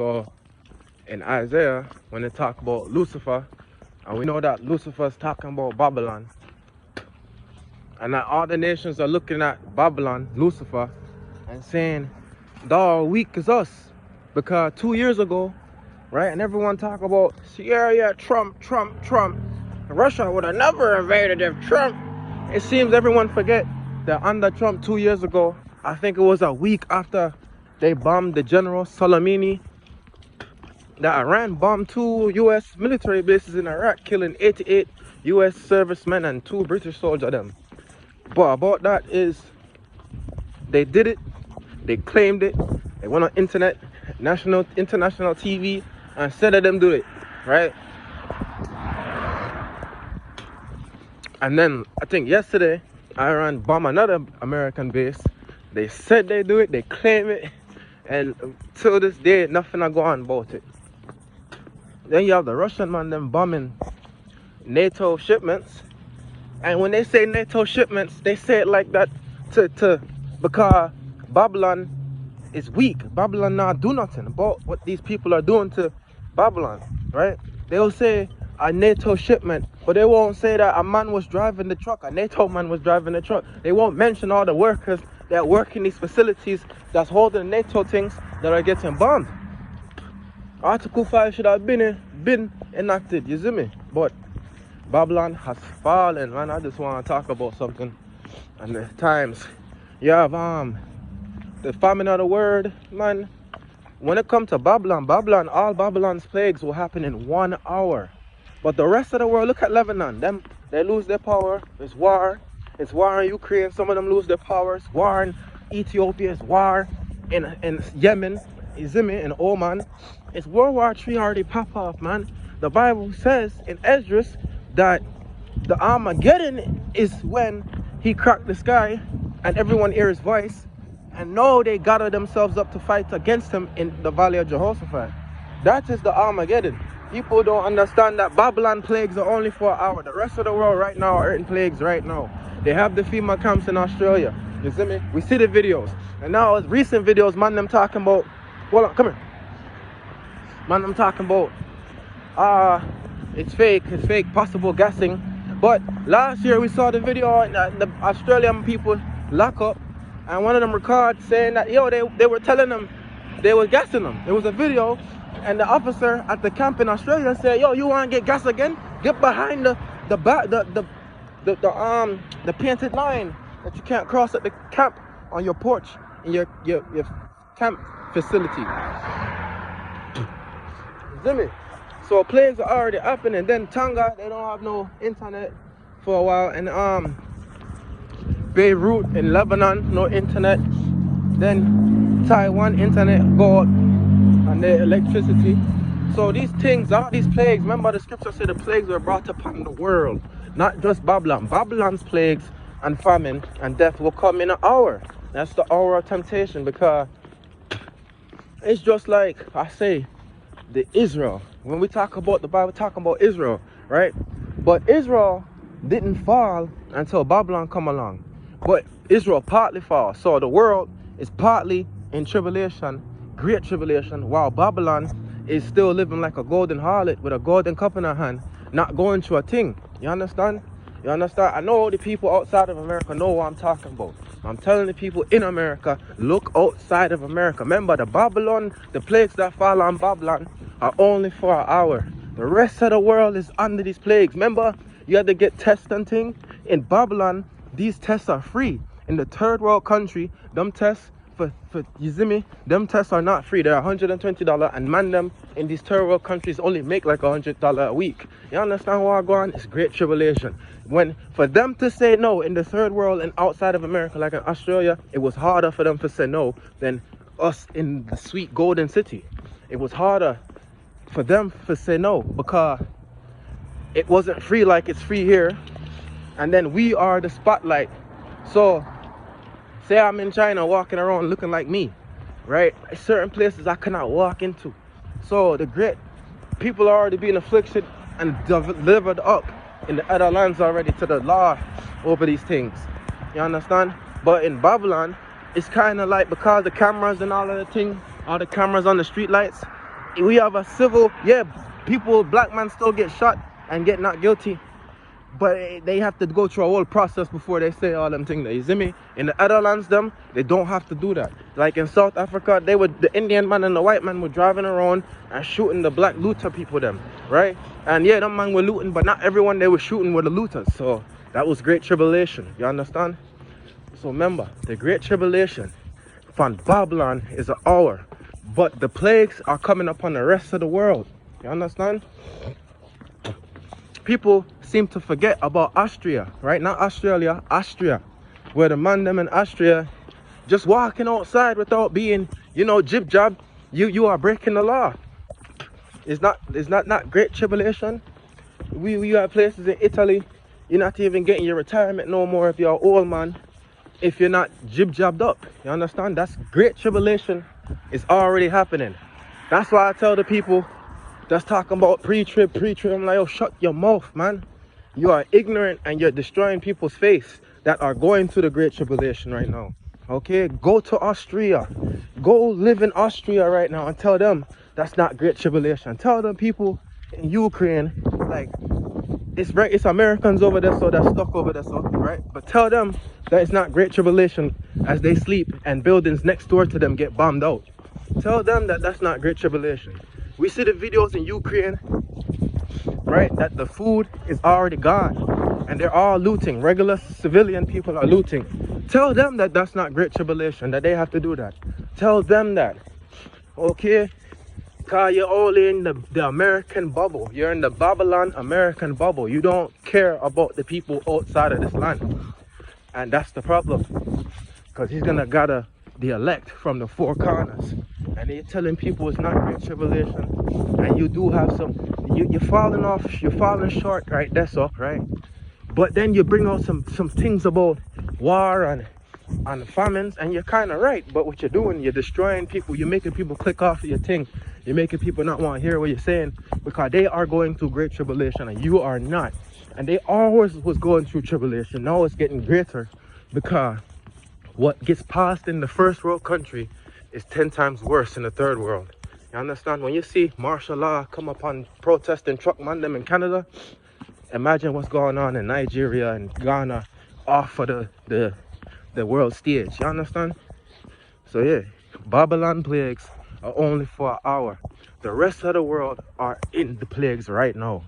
So in Isaiah, when they talk about Lucifer, and we know that Lucifer is talking about Babylon, and that all the nations are looking at Babylon, Lucifer, and saying, thou weak as us. Because 2 years ago, right, and everyone talk about, yeah, Trump. Russia would have never invaded if Trump. It seems everyone forget that under Trump 2 years ago, I think it was a week after they bombed the General Soleimani, that Iran bombed 2 U.S. military bases in Iraq, killing 88 U.S. servicemen and 2 British soldiers. Them. But about that is, they did it, they claimed it, they went on internet, international TV, and said that them do it, right? And then I think yesterday, Iran bombed another American base. They said they do it, they claim it, and till this day, nothing I go on about it. Then you have the Russian man, them bombing NATO shipments. And when they say NATO shipments, they say it like that because Babylon is weak. Babylon not do nothing about what these people are doing to Babylon, right? They'll say a NATO shipment, but they won't say that a man was driving the truck, a NATO man was driving the truck. They won't mention all the workers that work in these facilities that's holding NATO things that are getting bombed. Article 5 should have been enacted, you see me? But Babylon has fallen, man. I just want to talk about something. And the times you have the famine of the word, man. When it comes to Babylon, all Babylon's plagues will happen in 1 hour. But the rest of the world, look at Lebanon. Them, they lose their power. There's war. It's war in Ukraine. Some of them lose their powers. War in Ethiopia. It's war in Yemen. In Oman. It's World War III already pop off, man. The Bible says in Esdras that the Armageddon is when he cracked the sky and everyone hears his voice, and now they gather themselves up to fight against him in the valley of Jehoshaphat. That is the Armageddon. People don't understand that Babylon plagues are only for an hour. The rest of the world right now are in plagues right now. They have the FEMA camps in Australia. You see me? We see the videos. And now it's recent videos, man, them talking about, hold on, come here. Man, I'm talking about, it's fake, possible gassing. But last year we saw the video, the Australian people lock up, and one of them record saying that, yo, they were telling them, they were gassing them. It was a video, and the officer at the camp in Australia said, yo, you want to get gas again? Get behind the painted line that you can't cross at the camp on your porch in your camp facility. Zimmy. So plagues are already happening. Then Tonga, they don't have no internet for a while, and Beirut in Lebanon, no internet. Then Taiwan, internet go out and the electricity. So these things, all these plagues, remember the scripture said the plagues were brought upon the world, not just Babylon. Babylon's plagues and famine and death will come in an hour. That's the hour of temptation, because it's just like I say, the Israel. When we talk about the Bible, talking about Israel, right? But Israel didn't fall until Babylon come along. But Israel partly fall. So the world is partly in tribulation, great tribulation, while Babylon is still living like a golden harlot with a golden cup in her hand, not going through a thing. You understand? You understand? I know the people outside of America know what I'm talking about. I'm telling the people in America, look outside of America. Remember, the plagues that fall on Babylon are only for an hour. The rest of the world is under these plagues. Remember, you had to get tests and things. In Babylon, these tests are free. In the third world country, them tests you see me? Them tests are not free. They're $120, and man, them in these third world countries only make like $100 a week. You understand what I'm going? It's great tribulation. When for them to say no in the third world and outside of America, like in Australia, it was harder for them to say no than us in the sweet golden city. It was harder for them to say no because it wasn't free like it's free here, and then we are the spotlight. So say I'm in China walking around looking like me, right? Certain places I cannot walk into. So the great people are already being afflicted and delivered up in the other lands already to the law over these things. You understand? But in Babylon, it's kind of like, because the cameras and all of the things, all the cameras on the street lights, We have a civil, yeah, people, black men still get shot and get not guilty. But they have to go through a whole process before they say all them things. You see me? In the other lands, they don't have to do that. Like in South Africa, the Indian man and the white man were driving around and shooting the black looter people right? And yeah, them man were looting, but not everyone they were shooting were the looters. So that was great tribulation. You understand? So remember, the great tribulation from Babylon is an hour, but the plagues are coming upon the rest of the world. You understand? People seem to forget about Austria, right? Not Australia, Austria, where the man them in Austria just walking outside without being, jib jab, you are breaking the law. It's not great tribulation. We have places in Italy, you're not even getting your retirement no more if you're an old man, if you're not jib jabbed up. You understand? That's great tribulation. It's already happening. That's why I tell the people that's talking about pre-trib. I'm like, yo, shut your mouth, man. You are ignorant and you're destroying people's faith that are going through the great tribulation right now. Okay, go to Austria. Go live in Austria right now and tell them that's not great tribulation. Tell them people in Ukraine, like, it's Americans over there, so they're stuck over there, so, right? But tell them that it's not great tribulation as they sleep and buildings next door to them get bombed out. Tell them that that's not great tribulation. We see the videos in Ukraine, right, that the food is already gone and they're all looting. Regular civilian people are looting. Tell them that that's not great tribulation, that they have to do that. Tell them that, okay? Because you're only in the American bubble. You're in the Babylon American bubble. You don't care about the people outside of this land. And that's the problem. Because he's going to gather the elect from the four corners. And they're telling people it's not great tribulation. And you do have some, you're falling off, you're falling short, right? That's all, right? But then you bring out some things about war and famines, and you're kind of right. But what you're doing, you're destroying people. You're making people click off of your thing. You're making people not want to hear what you're saying because they are going through great tribulation and you are not. And they always was going through tribulation. Now it's getting greater because what gets passed in the first world country is 10 times worse in the third world. You understand? When you see martial law come upon protesting truck man them in Canada, imagine what's going on in Nigeria and Ghana off of the world stage. You understand? So yeah, Babylon plagues are only for an hour. The rest of the world are in the plagues right now.